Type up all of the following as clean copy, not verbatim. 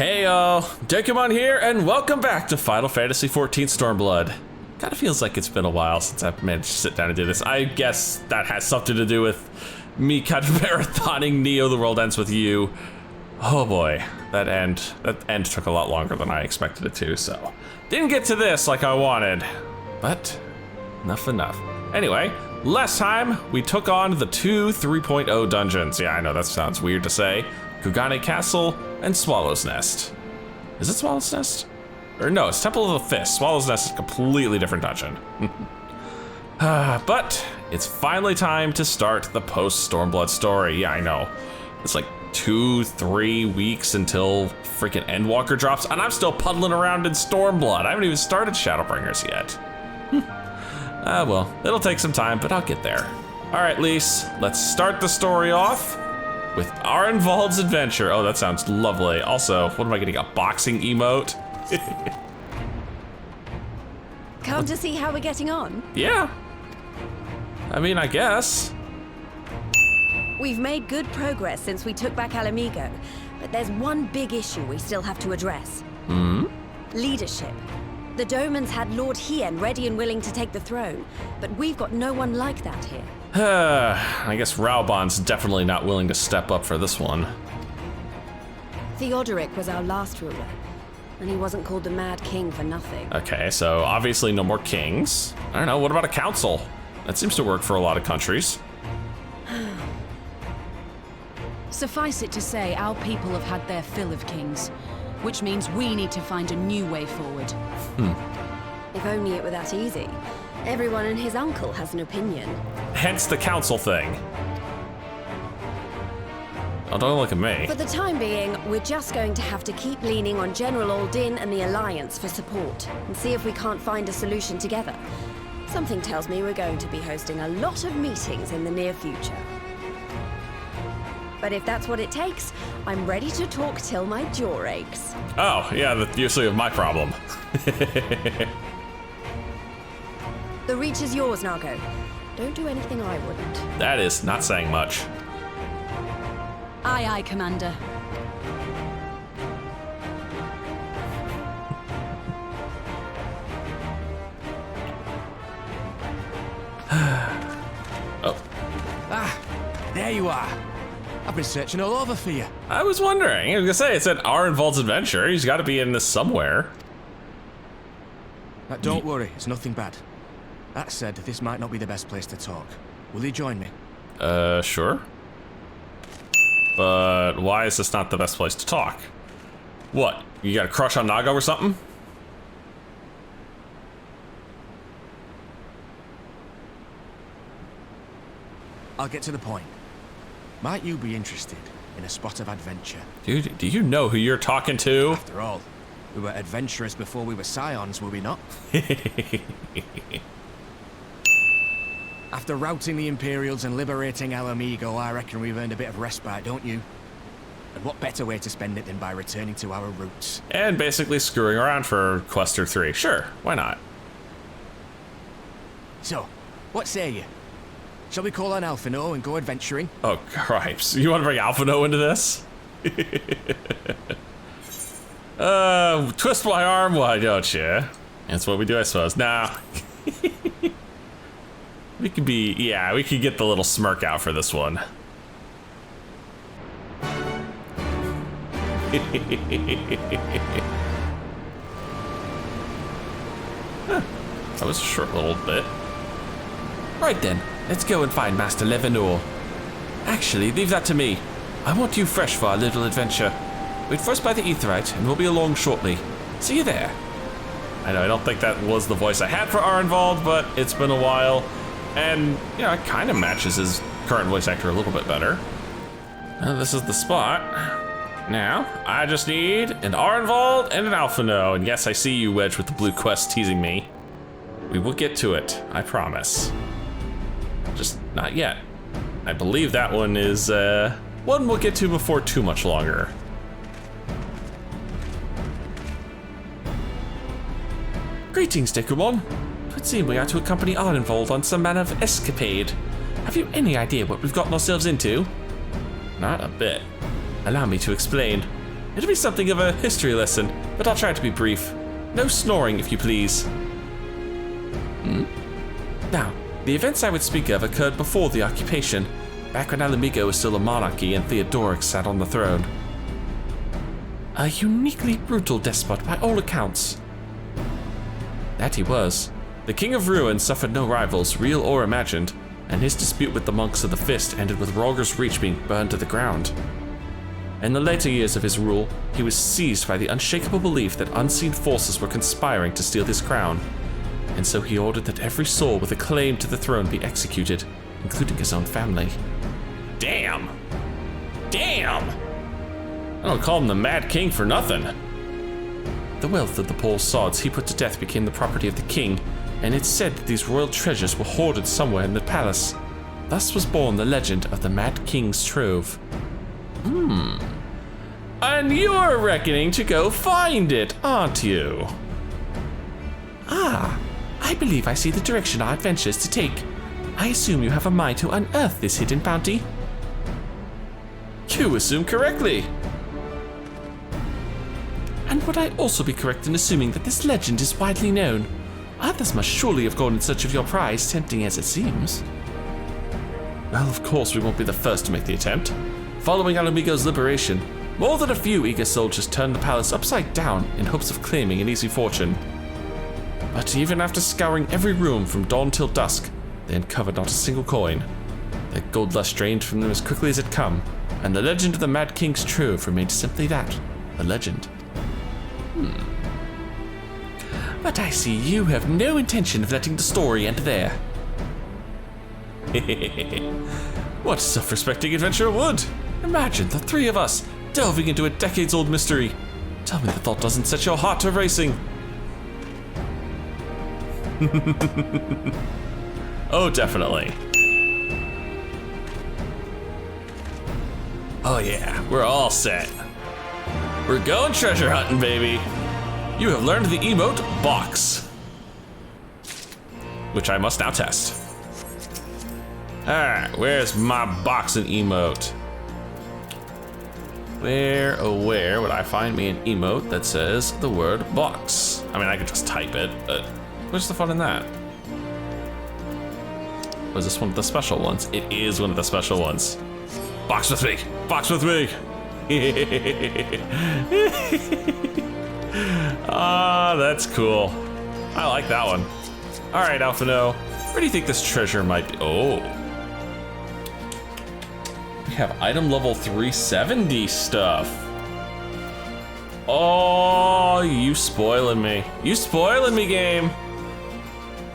Heyo, Dekumon here, and welcome back to Final Fantasy XIV Stormblood. Kinda feels like it's been a while since I've managed to sit down and do this. I guess that has something to do with me kind of marathoning Neo The World Ends With You. Oh boy, that end took a lot longer than I expected it to, so didn't get to this like I wanted, but enough. Anyway, last time we took on the two 3.0 dungeons. Yeah, I know that sounds weird to say. Kugane Castle and Swallow's Nest. Is it Swallow's Nest? Or no, it's Temple of the Fist. Swallow's Nest is a completely different dungeon. But it's finally time to start the post-Stormblood story. Yeah, I know. It's like 2-3 weeks until freaking Endwalker drops, and I'm still puddling around in Stormblood. I haven't even started Shadowbringers yet. Well, it'll take some time, but I'll get there. All right, Lise, let's start the story off with Arnvald's adventure. Oh, that sounds lovely. Also, what am I getting, a boxing emote? Come to see how we're getting on? Yeah. I mean, I guess. We've made good progress since we took back Ala Mhigo, but there's one big issue we still have to address. Leadership. The Domans had Lord Hien ready and willing to take the throne, but we've got no one like that here. I guess Raubon's definitely not willing to step up for this one. Theodoric was our last ruler, and he wasn't called the Mad King for nothing. Okay, so obviously no more kings. I don't know, what about a council? That seems to work for a lot of countries. Suffice it to say, our people have had their fill of kings, which means we need to find a new way forward. If only it were that easy. Everyone and his uncle has an opinion. Hence the council thing. Oh, don't look at me. For the time being, we're just going to have to keep leaning on General Aldin and the Alliance for support, and see if we can't find a solution together. Something tells me we're going to be hosting a lot of meetings in the near future. But if that's what it takes, I'm ready to talk till my jaw aches. Oh, yeah, that's usually my problem. The reach is yours, Nago. Don't do anything I wouldn't. That is not saying much. Aye, aye, Commander. Oh. Ah, there you are. I've been searching all over for you. I was wondering. I was gonna say, it said Arnvald's adventure. He's got to be in this somewhere. Don't worry, it's nothing bad. That said, this might not be the best place to talk. Will you join me? Sure. But why is this not the best place to talk? What? You got a crush on Nago or something? I'll get to the point. Might you be interested in a spot of adventure? Dude, do you know who you're talking to? After all, we were adventurers before we were scions, were we not? After routing the Imperials and liberating Ala Mhigo, I reckon we've earned a bit of respite, don't you? And what better way to spend it than by returning to our roots? And basically screwing around for Quest or 3. Sure, why not? So, what say you? Shall we call on Alphino and go adventuring? Oh, cripes. You want to bring Alphino into this? Twist my arm, why don't you? That's what we do, I suppose. Now, we could get the little smirk out for this one. That was a short little bit. Right then, let's go and find Master Levanor. Actually, leave that to me. I want you fresh for our little adventure. Wait first by the Aetheryte, and we'll be along shortly. See you there. I know, I don't think that was the voice I had for Arnvald, but it's been a while. And, you know, it kind of matches his current voice actor a little bit better. This is the spot. Now, I just need an Arnvald and an Alphino. And yes, I see you, Wedge, with the blue quest teasing me. We will get to it, I promise. Just not yet. I believe that one is one we'll get to before too much longer. Greetings, Dekumon. It seems we are to accompany Arnvald on some manner of escapade. Have you any idea what we've gotten ourselves into? Not a bit. Allow me to explain. It'll be something of a history lesson, but I'll try to be brief. No snoring, if you please. Now, the events I would speak of occurred before the occupation, back when Ala Mhigo was still a monarchy and Theodoric sat on the throne. A uniquely brutal despot by all accounts. That he was. The King of Ruin suffered no rivals, real or imagined, and his dispute with the monks of the Fist ended with Rogger's Reach being burned to the ground. In the later years of his rule, he was seized by the unshakable belief that unseen forces were conspiring to steal his crown, and so he ordered that every soul with a claim to the throne be executed, including his own family. Damn! Damn! I don't call him the Mad King for nothing. The wealth of the poor sods he put to death became the property of the king, and it's said that these royal treasures were hoarded somewhere in the palace. Thus was born the legend of the Mad King's Trove. And you're reckoning to go find it, aren't you? Ah, I believe I see the direction our adventure is to take. I assume you have a mind to unearth this hidden bounty? You assume correctly. And would I also be correct in assuming that this legend is widely known? Others must surely have gone in search of your prize, tempting as it seems. Well, of course we won't be the first to make the attempt. Following Ala Mhigo's liberation, more than a few eager soldiers turned the palace upside down in hopes of claiming an easy fortune. But even after scouring every room from dawn till dusk, they uncovered not a single coin. Their gold lust drained from them as quickly as it come, and the legend of the Mad King's Trove remained simply that, a legend. But I see you have no intention of letting the story end there. What self-respecting adventurer would? Imagine the three of us delving into a decades-old mystery. Tell me the thought doesn't set your heart to racing. Oh, definitely. Oh yeah, we're all set. We're going treasure hunting, baby. You have learned the emote box, which I must now test. Alright, where's my boxing emote? Where, oh where would I find me an emote that says the word box? I mean, I could just type it, but what's the fun in that? Was this one of the special ones? It is one of the special ones. Box with me! Box with me! Ah, that's cool. I like that one. Alright, Alphino, where do you think this treasure might be? Oh. We have item level 370 stuff. Oh, you spoiling me. You spoiling me, game.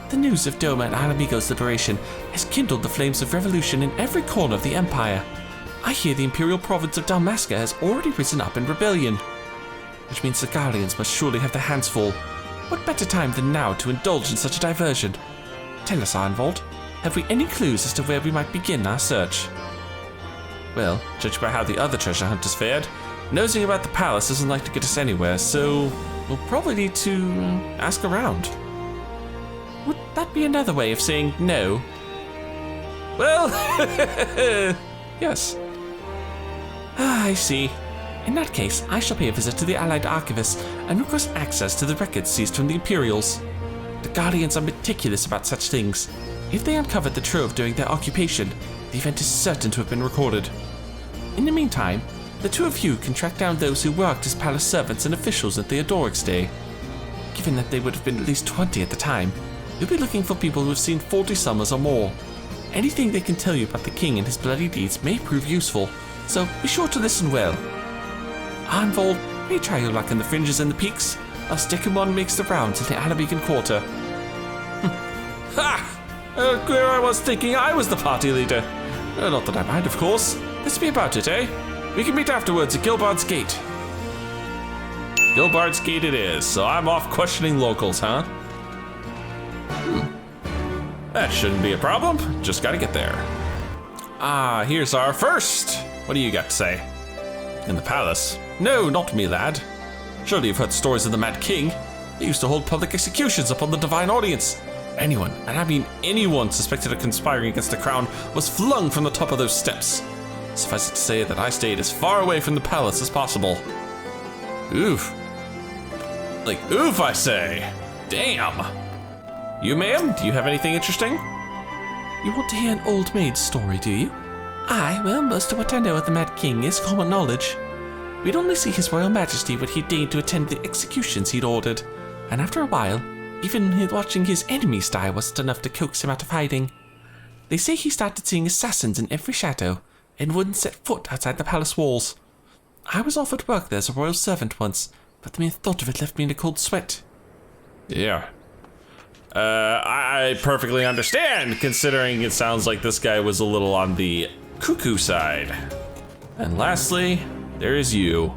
The news of Doma and Ala Mhigo's liberation has kindled the flames of revolution in every corner of the Empire. I hear the Imperial province of Dalmasca has already risen up in rebellion, which means the Guardians must surely have their hands full. What better time than now to indulge in such a diversion? Tell us, Arnvald, have we any clues as to where we might begin our search? Well, judging by how the other treasure hunters fared, nosing about the palace isn't like to get us anywhere, so we'll probably need to ask around. Would that be another way of saying no? Well, yes. I see. In that case, I shall pay a visit to the Allied Archivist and request access to the records seized from the Imperials. The Guardians are meticulous about such things. If they uncovered the trove during their occupation, the event is certain to have been recorded. In the meantime, the two of you can track down those who worked as palace servants and officials in Theodoric's day. Given that they would have been at least 20 at the time, you'll be looking for people who have seen 40 summers or more. Anything they can tell you about the king and his bloody deeds may prove useful, so be sure to listen well. Arnvald, may try your luck in the fringes and the peaks, as Dekumon makes the rounds in the Ala Mhigo quarter. Ha! Where I was thinking I was the party leader. Not that I mind, of course. This be about it, eh? We can meet afterwards at Gilbard's Gate. Gilbard's Gate it is, so I'm off questioning locals, huh? That shouldn't be a problem. Just gotta get there. Ah, here's our first. What do you got to say? In the palace? No, not me, lad. Surely you've heard stories of the Mad King. They used to hold public executions upon the divine audience. Anyone, and I mean anyone, suspected of conspiring against the crown was flung from the top of those steps. Suffice it to say that I stayed as far away from the palace as possible. Oof. Like, oof, I say. Damn. You, ma'am, do you have anything interesting? You want to hear an old maid's story, do you? Aye, well, most of what I know of the Mad King is common knowledge. We'd only see His Royal Majesty when he deigned to attend the executions he'd ordered, and after a while, even watching his enemies die wasn't enough to coax him out of hiding. They say he started seeing assassins in every shadow, and wouldn't set foot outside the palace walls. I was offered work there as a royal servant once, but the mere thought of it left me in a cold sweat. Yeah. I perfectly understand, considering it sounds like this guy was a little on the cuckoo side. And lastly, there is you.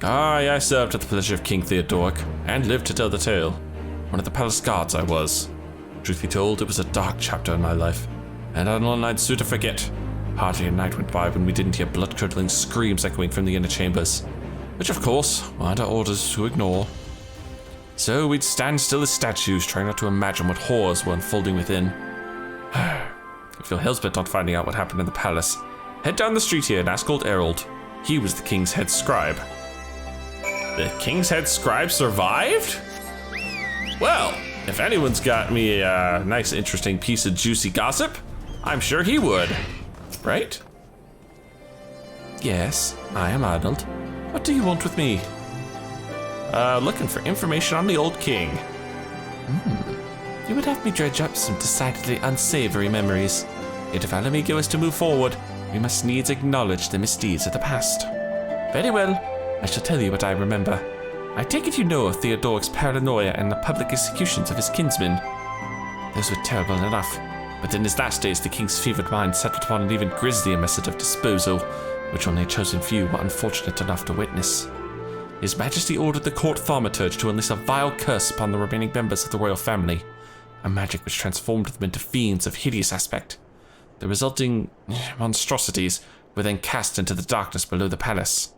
I served at the pleasure of King Theodoric, and lived to tell the tale. One of the palace guards I was. Truth be told, it was a dark chapter in my life, and on one I'd sooner forget. Hardly a night went by when we didn't hear blood-curdling screams echoing from the inner chambers, which of course were under orders to ignore. So we'd stand still as statues, trying not to imagine what horrors were unfolding within. If you're hell's-bent on finding out what happened in the palace, head down the street here and ask old Errol. He was the king's head scribe. The king's head scribe survived? Well, if anyone's got me a nice interesting piece of juicy gossip, I'm sure he would. Right? Yes, I am Arnold. What do you want with me? Looking for information on the old king. You would have me dredge up some decidedly unsavory memories. Yet if Ala Mhigo is to move forward, we must needs acknowledge the misdeeds of the past. Very well, I shall tell you what I remember. I take it you know of Theodoric's paranoia and the public executions of his kinsmen. Those were terrible enough, but in his last days the king's fevered mind settled upon an even grislier method of disposal, which only a chosen few were unfortunate enough to witness. His Majesty ordered the court thaumaturge to unleash a vile curse upon the remaining members of the royal family, a magic which transformed them into fiends of hideous aspect. The resulting monstrosities were then cast into the darkness below the palace.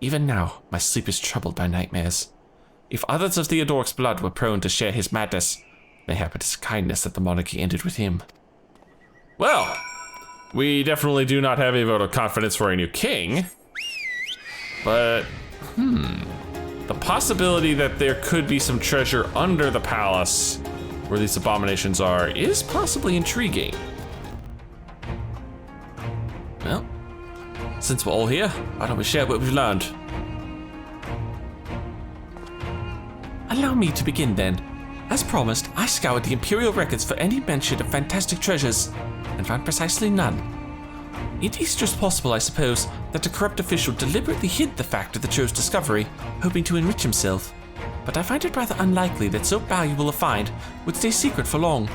Even now, my sleep is troubled by nightmares. If others of Theodoric's blood were prone to share his madness, mayhap it is kindness that the monarchy ended with him. Well, we definitely do not have a vote of confidence for a new king, but the possibility that there could be some treasure under the palace where these abominations are is possibly intriguing. Well, since we're all here, why don't we share what we've learned? Allow me to begin then. As promised, I scoured the Imperial records for any mention of fantastic treasures, and found precisely none. It is just possible, I suppose, that a corrupt official deliberately hid the fact of the cho's discovery, hoping to enrich himself. But I find it rather unlikely that so valuable a find would stay secret for long.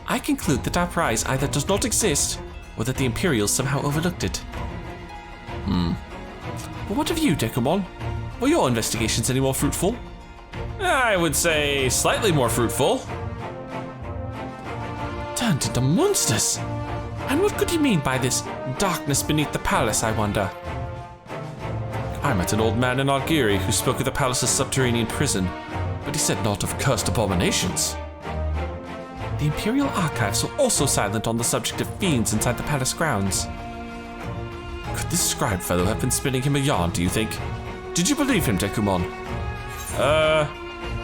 I conclude that our prize either does not exist, or that the Imperials somehow overlooked it. But what of you, Dekumon? Were your investigations any more fruitful? I would say slightly more fruitful. Turned into monsters? And what could he mean by this darkness beneath the palace, I wonder? I met an old man in Algiri who spoke of the palace's subterranean prison, but he said naught of cursed abominations. The Imperial archives were also silent on the subject of fiends inside the palace grounds. Could this scribe fellow have been spinning him a yarn, do you think? Did you believe him, Dekumon?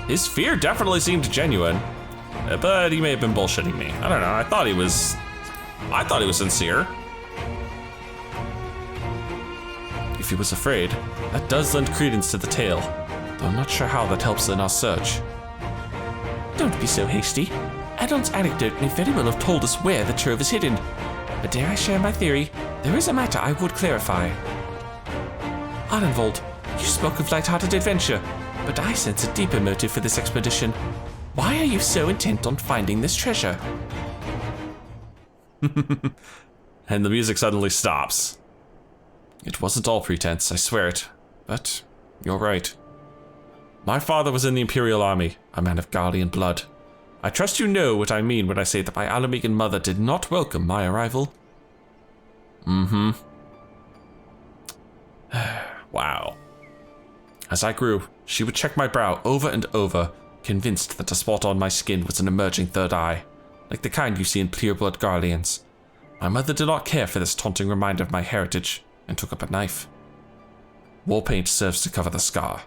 His fear definitely seemed genuine, but he may have been bullshitting me. I don't know, I thought he was sincere. If he was afraid, that does lend credence to the tale, though I'm not sure how that helps in our search. Don't be so hasty. Adon's anecdote may very well have told us where the trove is hidden. But dare I share my theory, there is a matter I would clarify. Arnvald, you spoke of light-hearted adventure, but I sense a deeper motive for this expedition. Why are you so intent on finding this treasure? And the music suddenly stops. It wasn't all pretense, I swear it, but you're right. My father was in the Imperial Army, a man of Garlean blood. I trust you know what I mean when I say that my Ala Mhigan mother did not welcome my arrival. Wow. As I grew, she would check my brow over and over, convinced that a spot on my skin was an emerging third eye, like the kind you see in pureblood Garleans. My mother did not care for this taunting reminder of my heritage, and took up a knife. War paint serves to cover the scar.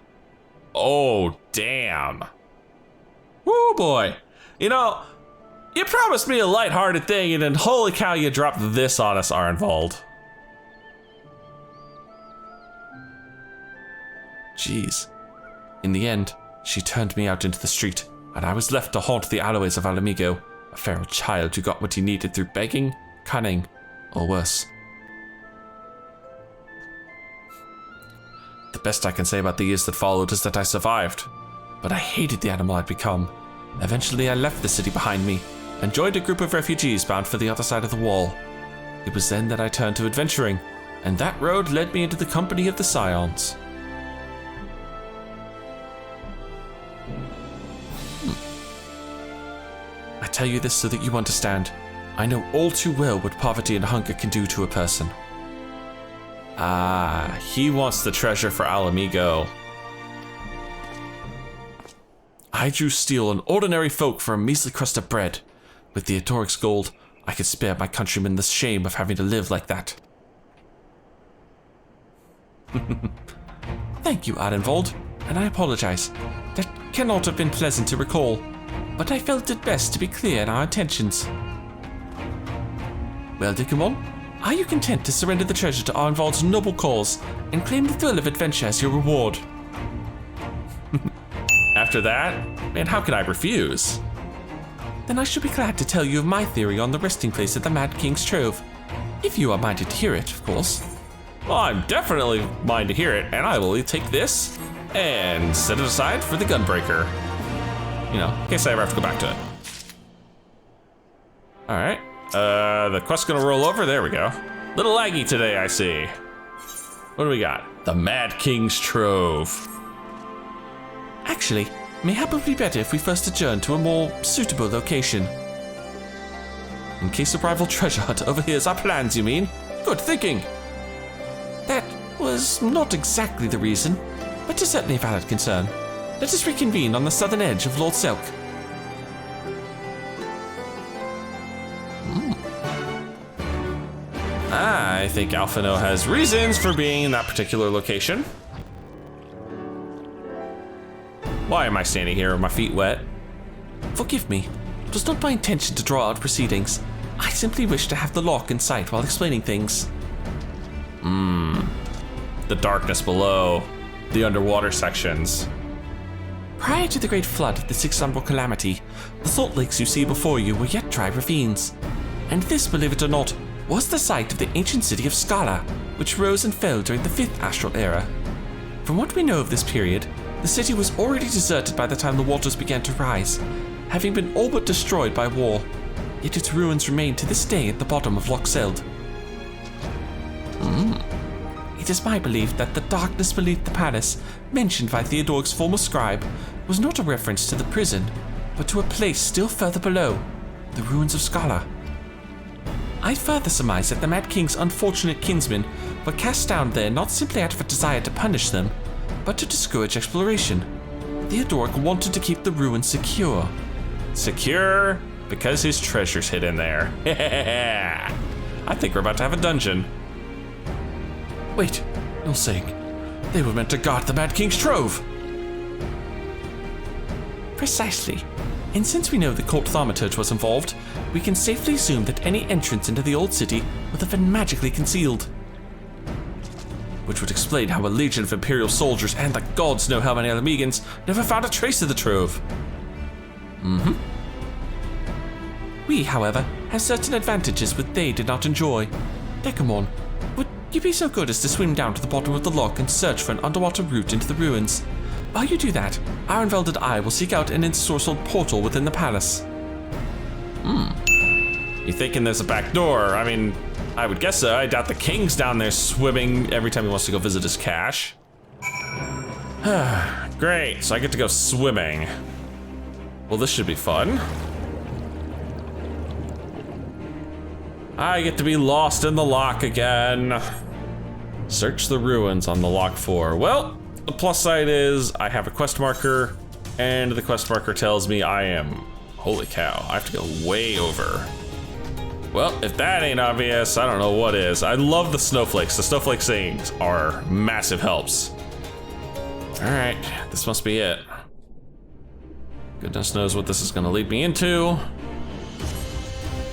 Oh, damn. Woo, boy. You know, you promised me a lighthearted thing, and then holy cow, you dropped this on us, Arnvald. Jeez. In the end, she turned me out into the street, and I was left to haunt the alleyways of Ala Mhigo, a feral child who got what he needed through begging, cunning, or worse. The best I can say about the years that followed is that I survived, but I hated the animal I'd become. Eventually, I left the city behind me and joined a group of refugees bound for the other side of the wall. It was then that I turned to adventuring, and that road led me into the company of the Scions. I tell you this so that you understand. I know all too well what poverty and hunger can do to a person. Ah, he wants the treasure for Ala Mhigo. I drew steel on ordinary folk for a measly crust of bread. With the Atoric's gold, I could spare my countrymen the shame of having to live like that. Thank you, Arnvald, and I apologize. That cannot have been pleasant to recall, but I felt it best to be clear in our intentions. Well, Dekumon, are you content to surrender the treasure to Arnvald's noble cause and claim the thrill of adventure as your reward? After that, man, how can I refuse? Then I shall be glad to tell you of my theory on the resting place of the Mad King's Trove. If you are minded to hear it, of course. Well, I'm definitely minded to hear it, and I will take this and set it aside for the gunbreaker. You know, in case I ever have to go back to it. All right, the quest's gonna roll over, there we go. Little laggy today, I see. What do we got? The Mad King's Trove. Actually, mayhap it would be better if we first adjourn to a more suitable location. In case a rival treasure hunt overhears our plans, you mean? Good thinking. That was not exactly the reason, but is certainly a valid concern. Let us reconvene on the southern edge of Lord Selk. I think Alphino has reasons for being in that particular location. Why am I standing here with my feet wet? Forgive me. It was not my intention to draw out proceedings. I simply wish to have the lock in sight while explaining things. The darkness below. The underwater sections. Prior to the great flood of the Sixth Umbral Calamity, the salt lakes you see before you were yet dry ravines. And this, believe it or not, was the site of the ancient city of Skalla, which rose and fell during the 5th Astral Era. From what we know of this period, the city was already deserted by the time the waters began to rise, having been all but destroyed by war, yet its ruins remain to this day at the bottom of Loch Seld. It is my belief that the darkness beneath the palace, mentioned by Theodoric's former scribe, was not a reference to the prison, but to a place still further below, the ruins of Skalla. I further surmise that the Mad King's unfortunate kinsmen were cast down there not simply out of a desire to punish them, but to discourage exploration. Theodoric wanted to keep the ruins secure. Secure? Because his treasure's hidden there. I think we're about to have a dungeon. Wait, you're saying they were meant to guard the Mad King's Trove? Precisely. And since we know the court thaumaturge was involved, we can safely assume that any entrance into the old city would have been magically concealed. Which would explain how a legion of Imperial soldiers and the gods know how many Ala Mhigans never found a trace of the Trove. We, however, have certain advantages which they did not enjoy. Dekumon, would you be so good as to swim down to the bottom of the loch and search for an underwater route into the ruins? While you do that, Arnvald and I will seek out an ensorcelled portal within the palace. You thinking there's a back door? I mean, I would guess so. I doubt the king's down there swimming every time he wants to go visit his cache. Great, so I get to go swimming. Well, this should be fun. I get to be lost in the loch again. Search the ruins on the loch 4. Well, the plus side is I have a quest marker, and the quest marker tells me I am, holy cow, I have to go way over. Well, if that ain't obvious, I don't know what is. I love the snowflakes. The snowflake things are massive helps. Alright, this must be it. Goodness knows what this is gonna lead me into.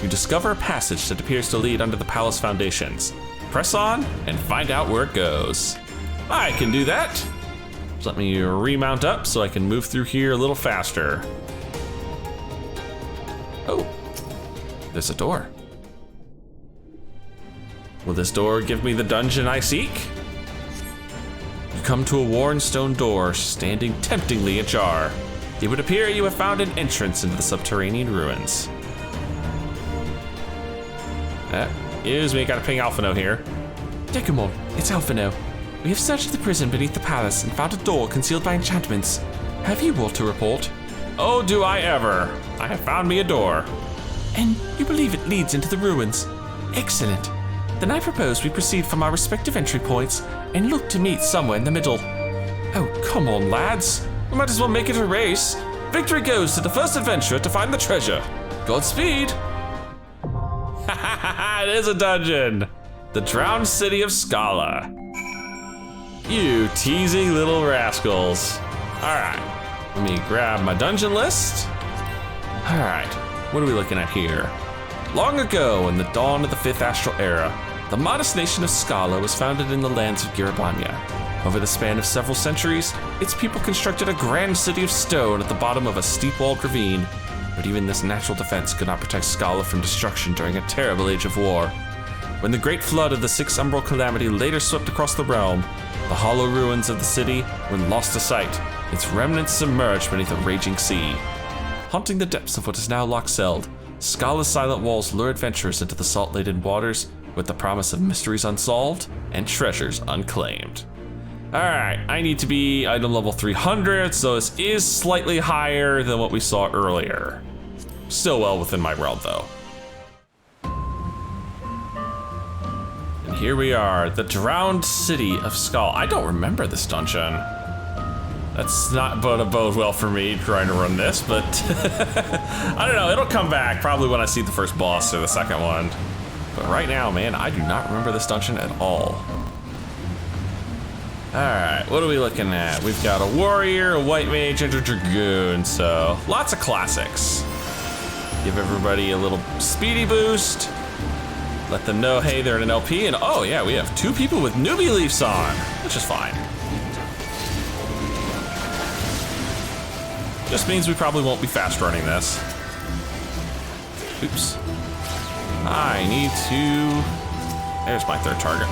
You discover a passage that appears to lead under the palace foundations. Press on and find out where it goes. I can do that. Just let me remount up so I can move through here a little faster. Oh, there's a door. Will this door give me the dungeon I seek? You come to a worn stone door standing temptingly ajar. It would appear you have found an entrance into the subterranean ruins. Excuse me, gotta ping Alphino here. Dekumon, it's Alphino. We have searched the prison beneath the palace and found a door concealed by enchantments. Have you aught to report? Oh, do I ever. I have found me a door. And you believe it leads into the ruins? Excellent. Then I propose we proceed from our respective entry points and look to meet somewhere in the middle. Oh, come on, lads. We might as well make it a race. Victory goes to the first adventurer to find the treasure. Godspeed. It is a dungeon. The Drowned City of Skalla. You teasing little rascals. All right, let me grab my dungeon list. All right, what are we looking at here? Long ago, in the dawn of the 5th Astral Era, the modest nation of Skalla was founded in the lands of Girabanya. Over the span of several centuries, its people constructed a grand city of stone at the bottom of a steep-walled ravine. But even this natural defense could not protect Skalla from destruction during a terrible age of war. When the great flood of the 6th Umbral Calamity later swept across the realm, the hollow ruins of the city were lost to sight, its remnants submerged beneath a raging sea. Haunting the depths of what is now Lochseld, Skalla's silent walls lure adventurers into the salt-laden waters with the promise of mysteries unsolved and treasures unclaimed. Alright, I need to be item level 300, so this is slightly higher than what we saw earlier. Still well within my realm though. And here we are, the Drowned City of Skalla. I don't remember this dungeon. That's not gonna bode well for me trying to run this, but I don't know, it'll come back probably when I see the first boss or the second one. But right now, man, I do not remember this dungeon at all. All right, what are we looking at? We've got a warrior, a white mage, and a dragoon, so lots of classics. Give everybody a little speedy boost. Let them know, hey, they're in an LP, and oh yeah, we have 2 people with newbie leafs on, which is fine. Just means we probably won't be fast running this. Oops. I need to... There's my 3rd target.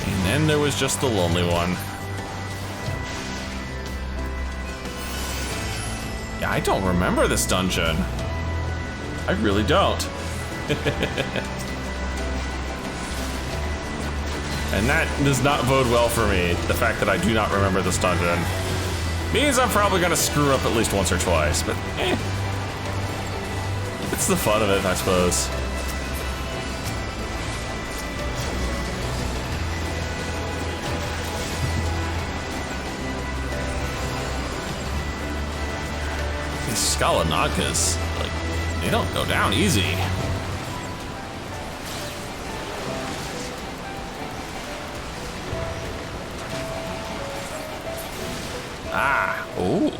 And then there was just the lonely one. Yeah, I don't remember this dungeon. I really don't. And that does not bode well for me, the fact that I do not remember this dungeon. Means I'm probably gonna screw up at least once or twice, but it's the fun of it, I suppose. Skalla Naga's, like, they don't go down easy. Ah, oh.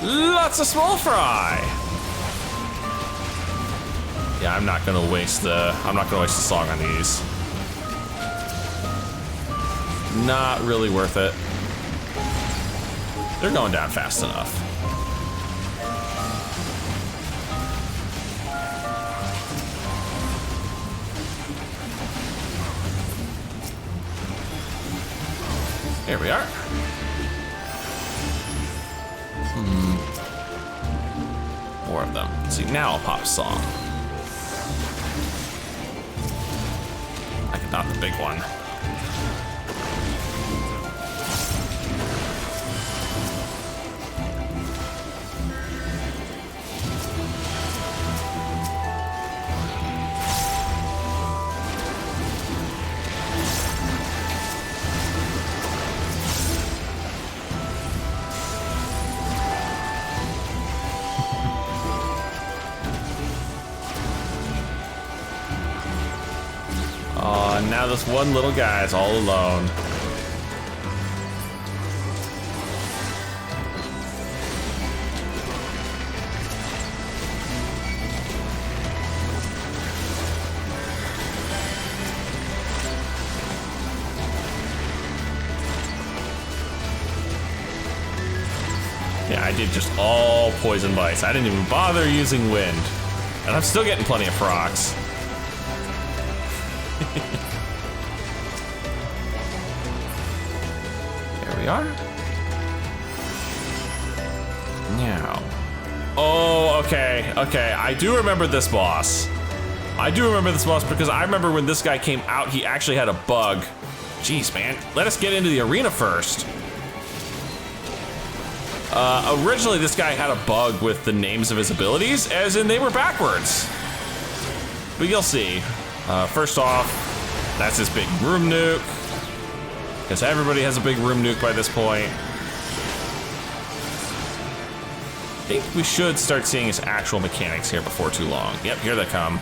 Lots of small fry. Yeah, I'm not gonna waste the song on these. Not really worth it. They're going down fast enough. Here we are. More of them. See, now I'll pop a song. Like, not the big one. Oh, now this one little guy's all alone. Yeah, I did just all poison bites. I didn't even bother using wind. And I'm still getting plenty of procs. There we are. Now. Oh, okay, okay. I do remember this boss. I do remember this boss because I remember when this guy came out, he actually had a bug. Jeez, man. Let us get into the arena first. Originally, this guy had a bug with the names of his abilities, as in they were backwards. But you'll see. First off, that's his big room nuke. Because everybody has a big room nuke by this point. I think we should start seeing his actual mechanics here before too long. Yep, here they come.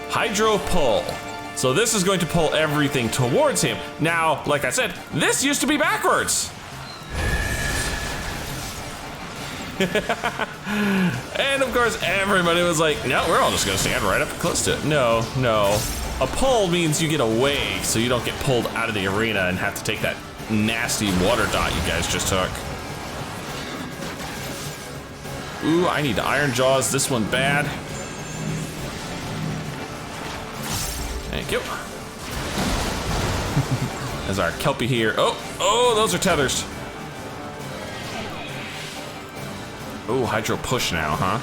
Hydro pull. So this is going to pull everything towards him. Now, like I said, this used to be backwards. And of course, everybody was like, no, we're all just gonna stand right up close to it. No, no. A pull means you get away so you don't get pulled out of the arena and have to take that nasty water dot you guys just took. Ooh, I need to Iron Jaws this one bad. Thank you. There's our Kelpie here. Oh, those are tethers. Oh, Hydro push now, huh?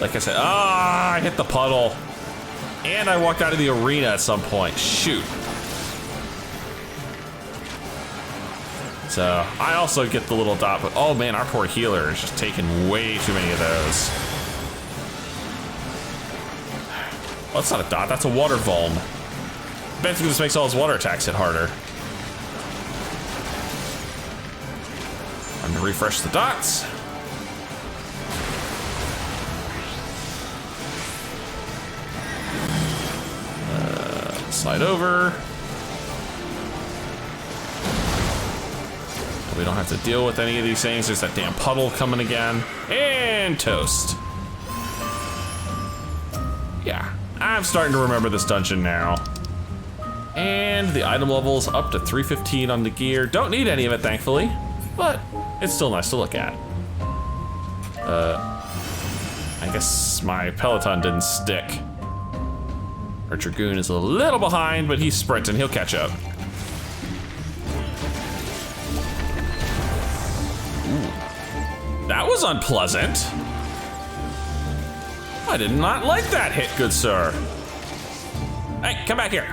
Like I said, I hit the puddle. And I walked out of the arena at some point. Shoot. So, I also get the little dot, but oh man, our poor healer is just taking way too many of those. Well, that's not a dot, that's a water vuln. Basically, this makes all his water attacks hit harder. I'm gonna refresh the dots. Slide over. We don't have to deal with any of these things. There's that damn puddle coming again. And toast. Yeah, I'm starting to remember this dungeon now. And the item level's up to 315 on the gear. Don't need any of it, thankfully, but it's still nice to look at. I guess my Peloton didn't stick. Our Dragoon is a little behind, but he's sprinting, he'll catch up. Ooh. That was unpleasant. I did not like that hit, good sir. Hey, come back here.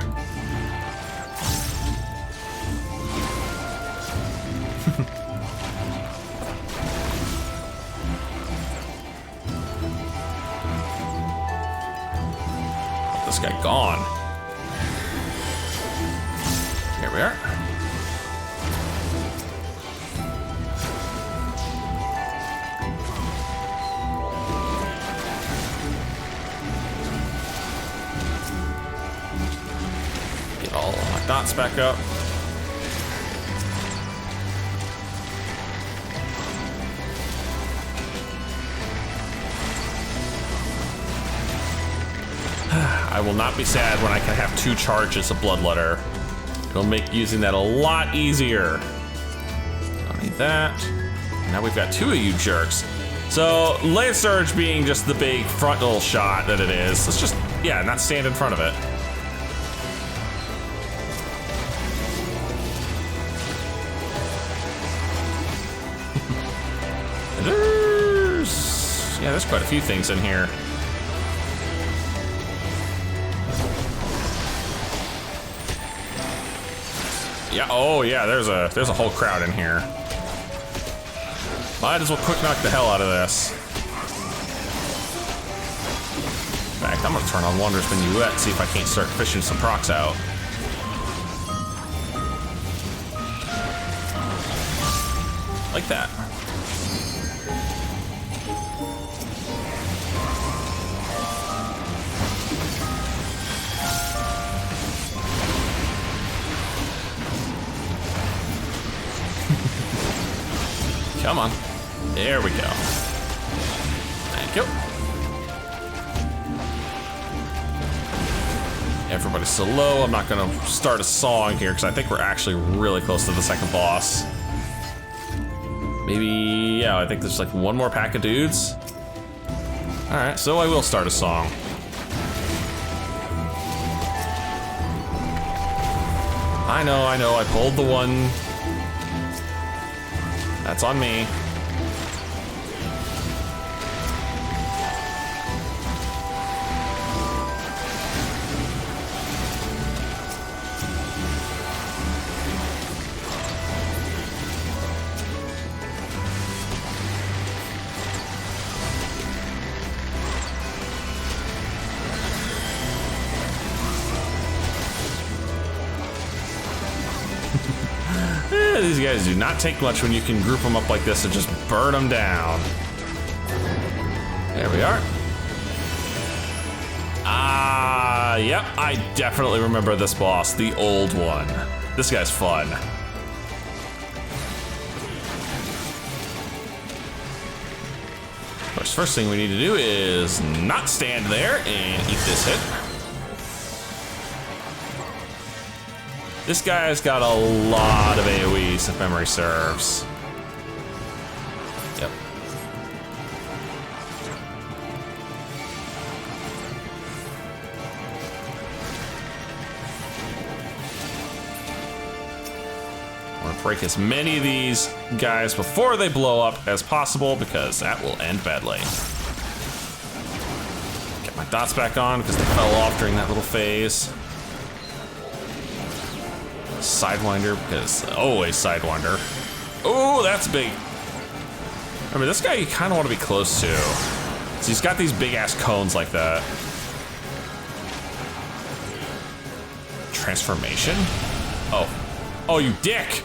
This guy gone. Here we are. Get all my dots back up. I will not be sad when I can have 2 charges of Bloodletter. It'll make using that a lot easier. Don't need that. Now we've got 2 of you jerks. So, Lance Surge being just the big frontal shot that it is, let's just, yeah, not stand in front of it. There's quite a few things in here. Yeah, oh yeah, there's a whole crowd in here. Might as well quick knock the hell out of this. In fact, I'm gonna turn on Wondrous Minuet, see if I can't start fishing some procs out. Like that. Come on. There we go. Thank you. Everybody's so low. I'm not gonna start a song here because I think we're actually really close to the second boss. Maybe, yeah, I think there's like one more pack of dudes. All right, so I will start a song. I know, I pulled the one. That's on me. These guys do not take much when you can group them up like this and just burn them down. There we are. Yep, I definitely remember this boss, the old one. This guy's fun. Of course, first thing we need to do is not stand there and eat this hit. This guy's got a lot of AoEs, if memory serves. Yep. I want to break as many of these guys before they blow up as possible because that will end badly. Get my dots back on because they fell off during that little phase. Sidewinder, because always Sidewinder. Oh, that's big. I mean, this guy you kind of want to be close to. So he's got these big ass cones like that. Transformation? Oh. Oh, you dick!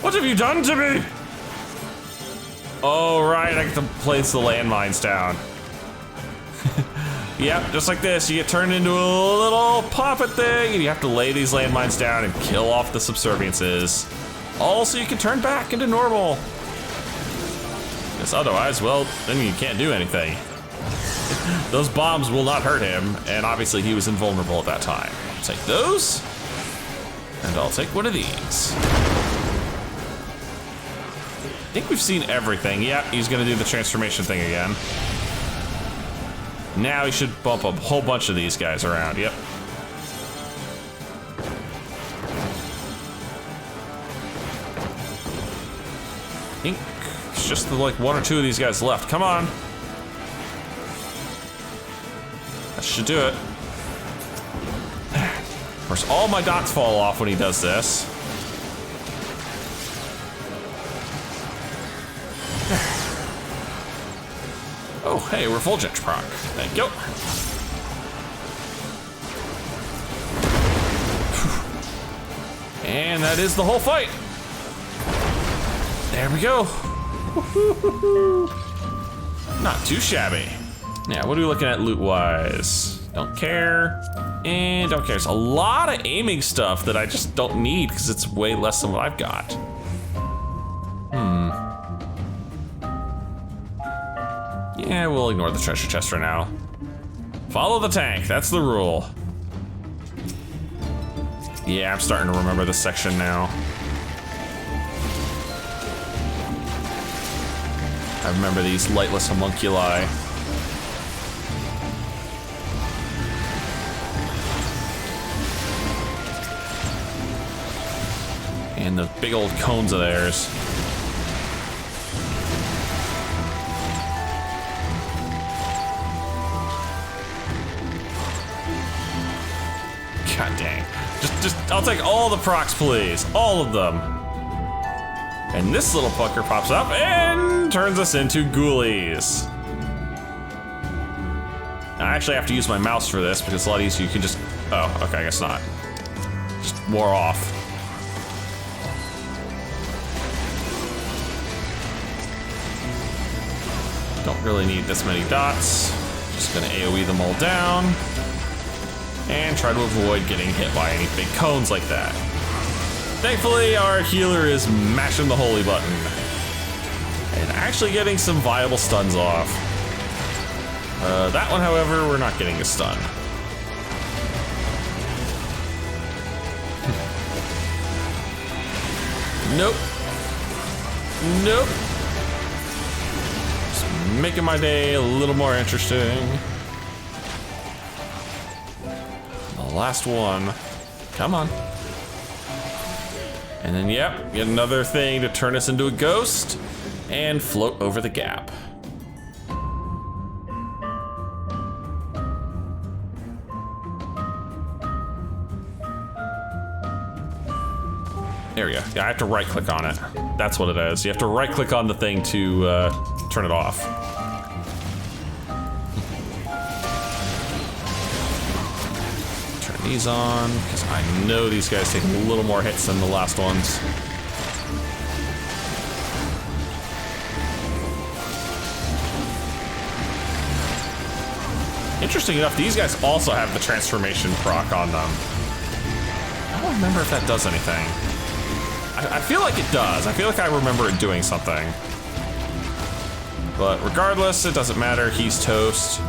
What have you done to me? Oh, right, I get to place the landmines down. Yep, just like this, you get turned into a little puppet thing, and you have to lay these landmines down and kill off the subserviences. Also, you can turn back into normal. Because otherwise, well, then you can't do anything. Those bombs will not hurt him, and obviously he was invulnerable at that time. I'll take those, and I'll take one of these. I think we've seen everything. Yeah, he's gonna do the transformation thing again. Now he should bump a whole bunch of these guys around, yep. I think it's just like one or two of these guys left. Come on. That should do it. Of course, all my dots fall off when he does this. Oh, hey, Refulgence proc. Thank you. And that is the whole fight. There we go. Not too shabby. Now, what are we looking at loot-wise? Don't care. And don't care. There's a lot of aiming stuff that I just don't need because it's way less than what I've got. Yeah, we'll ignore the treasure chest for now. Follow the tank, that's the rule. Yeah, I'm starting to remember this section now. I remember these lightless homunculi. And the big old cones of theirs. God dang. Just, I'll take all the procs, please. All of them. And this little fucker pops up and turns us into ghoulies. I actually have to use my mouse for this because it's a lot easier. You can just, oh, okay, I guess not. Just wore off. Don't really need this many dots. Just gonna AoE them all down. And try to avoid getting hit by any big cones like that. Thankfully, our healer is mashing the holy button. and actually getting some viable stuns off. That one, however, we're not getting a stun. Nope. Nope. Just making my day a little more interesting. The last one. Come on. And then, yep, get another thing to turn us into a ghost and float over the gap. There we go. Yeah, I have to right click on it. That's what it is. You have to right click on the thing to turn it off. Turn these on, because I know these guys take a little more hits than the last ones. Interesting enough, these guys also have the transformation proc on them. I don't remember if that does anything. I feel like it does. I feel like I remember it doing something. But regardless, it doesn't matter. He's toast.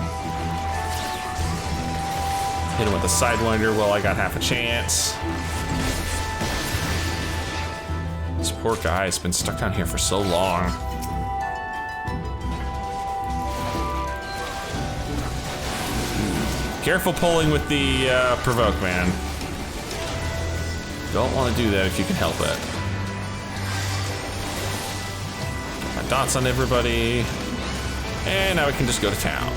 Hit him with a Sidewinder while I got half a chance. This poor guy's been stuck down here for so long. Careful pulling with the provoke, man. Don't want to do that if you can help it. My dots on everybody. And now we can just go to town.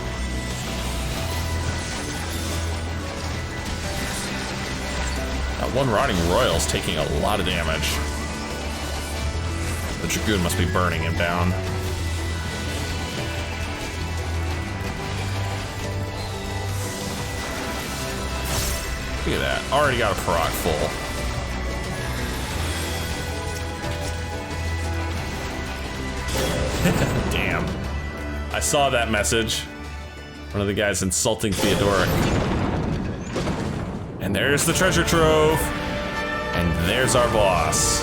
That one Rotting Royal's taking a lot of damage. The Dragoon must be burning him down. Look at that. Already got a proc full. Damn. I saw that message. One of the guys insulting Theodoric. And there's the treasure trove. And there's our boss.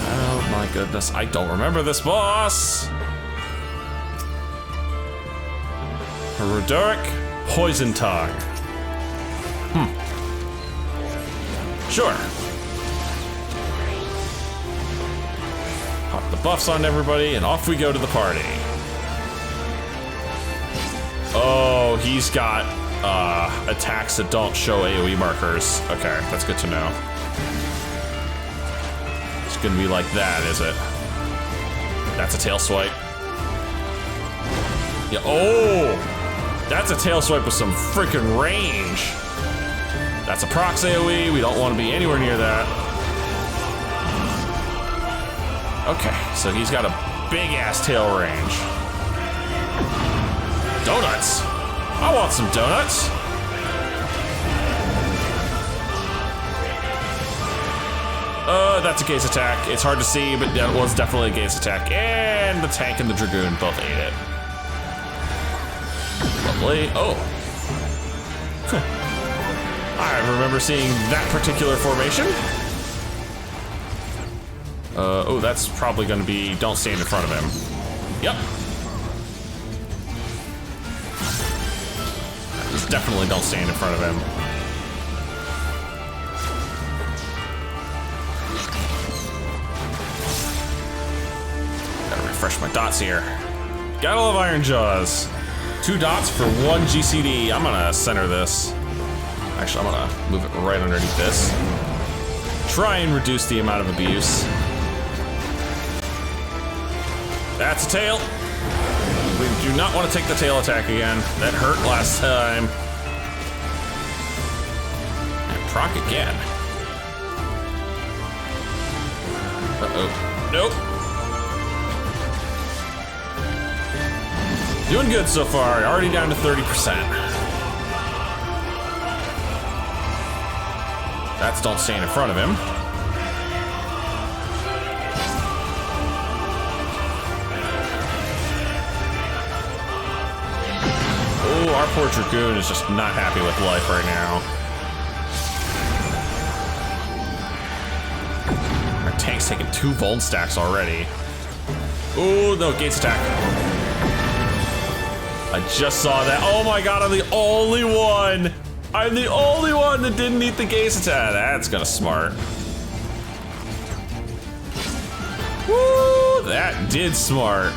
Oh my goodness, I don't remember this boss. Roderick Poison Tongue. Sure. Pop the buffs on everybody, and off we go to the party. Oh, he's got attacks that don't show AoE markers. Okay, that's good to know. It's gonna be like that, is it? That's a tail swipe. Yeah. Oh, that's a tail swipe with some freaking range. That's a prox AoE, we don't want to be anywhere near that. Okay, so he's got a big ass tail range. Donuts! I want some donuts! That's a gaze attack. It's hard to see, but that was definitely a gaze attack. And the tank and the Dragoon both ate it. Lovely. Oh. I remember seeing that particular formation. Oh, that's probably gonna be don't stand in front of him. Yep. It's definitely don't stand in front of him. Gotta refresh my dots here. Gotta love Iron Jaws. 2 dots for 1 GCD. I'm gonna center this. Actually, I'm gonna move it right underneath this. Try and reduce the amount of abuse. That's a tail. We do not want to take the tail attack again. That hurt last time. And proc again. Uh-oh. Nope. Doing good so far. Already down to 30%. That's don't stand in front of him. Oh, our poor Dragoon is just not happy with life right now. Our tank's taking 2 Vuln stacks already. Oh, no, Gates attack. I just saw that. Oh my god, I'm the only one. I'm the only one that didn't eat the Gates attack. That's kind of smart. Woo, that did smart.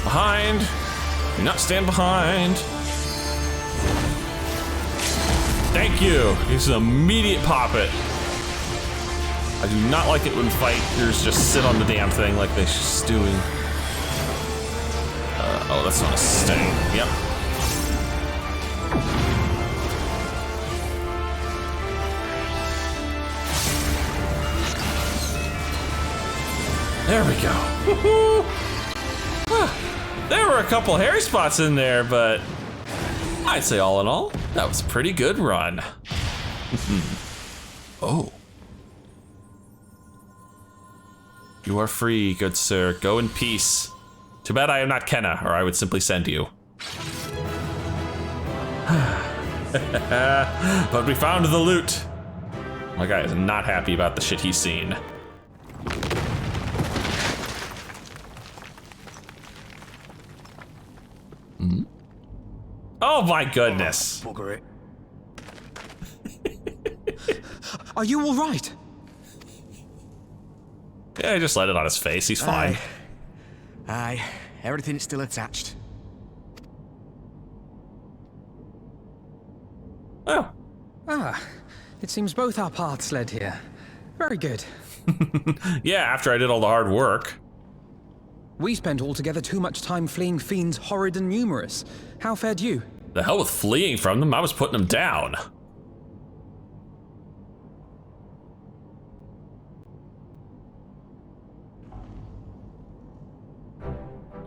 Behind. Do not stand behind. Thank you. He's an immediate pop it. I do not like it when fighters just sit on the damn thing like they're stewing. Oh, that's not a sting. Yep. There we go. Woohoo! There were a couple hairy spots in there, but I'd say all in all, that was a pretty good run. Oh. You are free, good sir. Go in peace. Too bad I am not Kenna, or I would simply send you. But we found the loot. My guy is not happy about the shit he's seen. Oh my goodness. Oh, bugger it. Are you all right? Yeah, I just let it on his face. He's fine. Aye, everything's still attached. Oh. Ah, it seems both our paths led here. Very good. Yeah, after I did all the hard work. We spent altogether too much time fleeing fiends horrid and numerous. How fared you? The hell with fleeing from them, I was putting them down.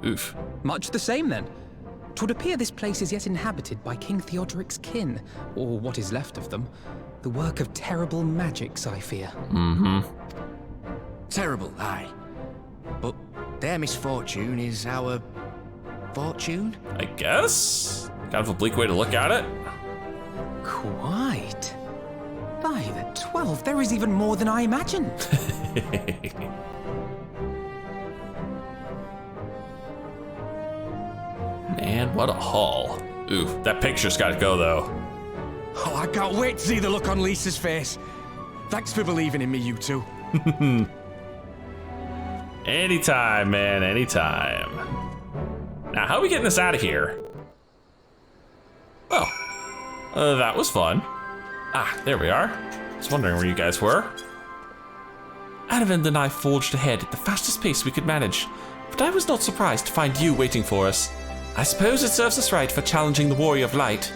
Oof. Much the same then. 'Twould appear this place is yet inhabited by King Theodoric's kin, or what is left of them. The work of terrible magics, I fear. Terrible, aye. But their misfortune is our fortune? I guess? Kind of a bleak way to look at it. Quite. By the 12, there is even more than I imagined. Man, what a haul. Oof, that picture's gotta go though. Oh, I can't wait to see the look on Lisa's face. Thanks for believing in me, you two. Anytime, man, anytime. Now, how are we getting this out of here? Oh, that was fun. Ah, there we are. I was wondering where you guys were. Arnvald and I forged ahead at the fastest pace we could manage, but I was not surprised to find you waiting for us. I suppose it serves us right for challenging the Warrior of Light.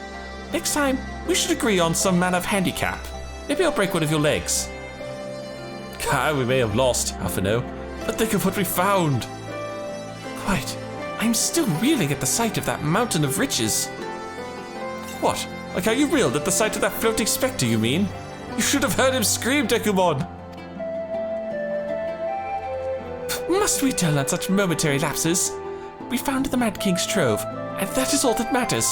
Next time, we should agree on some manner of handicap. Maybe I'll break one of your legs. We may have lost, half an hour, but think of what we found. Quite. I'm still reeling at the sight of that mountain of riches. What? Like how you reeled at the sight of that floating spectre, you mean? You should have heard him scream, Dekumon! Must we dwell on such momentary lapses? We found the Mad King's trove, and that is all that matters.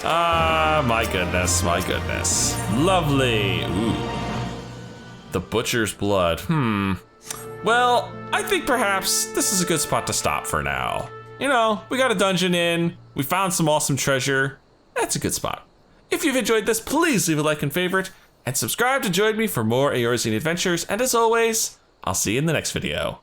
Ah, my goodness, my goodness. Lovely. Ooh. The Butcher's Blood. Well, I think perhaps this is a good spot to stop for now. You know, we got a dungeon in, we found some awesome treasure. That's a good spot. If you've enjoyed this, please leave a like and favorite, and subscribe to join me for more Eorzean adventures, and as always, I'll see you in the next video.